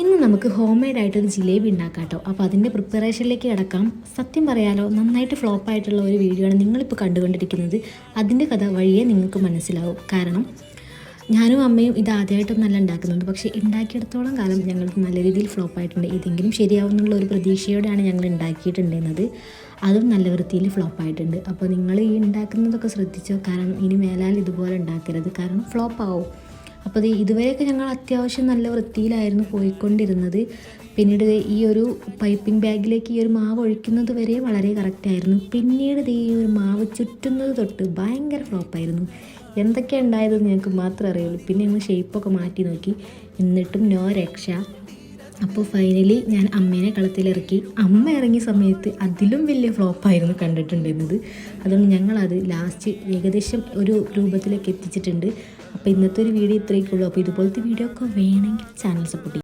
ഇന്ന് നമുക്ക് home made ആയിട്ടൊരു ജിലേബി ഉണ്ടാക്കാം കേട്ടോ. അപ്പോൾ അതിൻ്റെ പ്രിപ്പറേഷനിലേക്ക് കിടക്കാം. സത്യം പറയാലോ, നന്നായിട്ട് ഫ്ലോപ്പ് ആയിട്ടുള്ള ഒരു വീഡിയോ ആണ് നിങ്ങളിപ്പോൾ കണ്ടുകൊണ്ടിരിക്കുന്നത്. അതിൻ്റെ കഥ വഴിയേ നിങ്ങൾക്ക് മനസ്സിലാവും. കാരണം ഞാനും അമ്മയും ഇത് ആദ്യമായിട്ടൊന്നല്ല ഉണ്ടാക്കുന്നുണ്ട്, പക്ഷേ ഉണ്ടാക്കിയെടുത്തോളം കാലം ഞങ്ങൾക്ക് നല്ല രീതിയിൽ ഫ്ലോപ്പ് ആയിട്ടുണ്ട്. ഇതെങ്കിലും ശരിയാവുന്നുള്ള ഒരു പ്രതീക്ഷയോടെയാണ് ഞങ്ങൾ ഉണ്ടാക്കിയിട്ടുണ്ടായിരുന്നത്. അതും നല്ല വൃത്തിയിൽ ഫ്ലോപ്പ് ആയിട്ടുണ്ട്. അപ്പോൾ നിങ്ങൾ ഈ ഉണ്ടാക്കുന്നതൊക്കെ ശ്രദ്ധിച്ചോ, കാരണം ഇനി മേലാൽ ഇതുപോലെ ഉണ്ടാക്കരുത്, കാരണം ഫ്ലോപ്പ് ആവും. അപ്പോൾ ഇതുവരെയൊക്കെ ഞങ്ങൾ അത്യാവശ്യം നല്ല വൃത്തിയിലായിരുന്നു പോയിക്കൊണ്ടിരുന്നത്. പിന്നീട് ഈ ഒരു പൈപ്പിംഗ് ബാഗിലേക്ക് ഈ ഒരു മാവ് ഒഴിക്കുന്നത് വരെ വളരെ കറക്റ്റായിരുന്നു. പിന്നീട് ഈ ഒരു മാവ് ചുറ്റുന്നത് തൊട്ട് ഭയങ്കര ഫ്ലോപ്പായിരുന്നു. എന്തൊക്കെ ഉണ്ടായതെന്ന് ഞങ്ങൾക്ക് മാത്രമേ അറിയുള്ളൂ. പിന്നെ ഞങ്ങൾ ഷേപ്പൊക്കെ മാറ്റി നോക്കി, എന്നിട്ടും നോ രക്ഷ. അപ്പോൾ ഫൈനലി ഞാൻ അമ്മേനെ കളത്തിലിറക്കി. അമ്മ ഇറങ്ങിയ സമയത്ത് അതിലും വലിയ ഫ്ലോപ്പായിരുന്നു കണ്ടിട്ടുണ്ടായിരുന്നത്. അതുകൊണ്ട് ഞങ്ങളത് ലാസ്റ്റ് ഏകദേശം ഒരു രൂപത്തിലേക്ക് എത്തിച്ചിട്ടുണ്ട്. അപ്പോൾ ഇന്നത്തെ ഒരു വീഡിയോ ഇത്രയൊക്കെ ഉള്ളൂ. അപ്പോൾ ഇതുപോലത്തെ വീഡിയോ ഒക്കെ വേണമെങ്കിൽ ചാനൽ സപ്പോർട്ട് ചെയ്യും.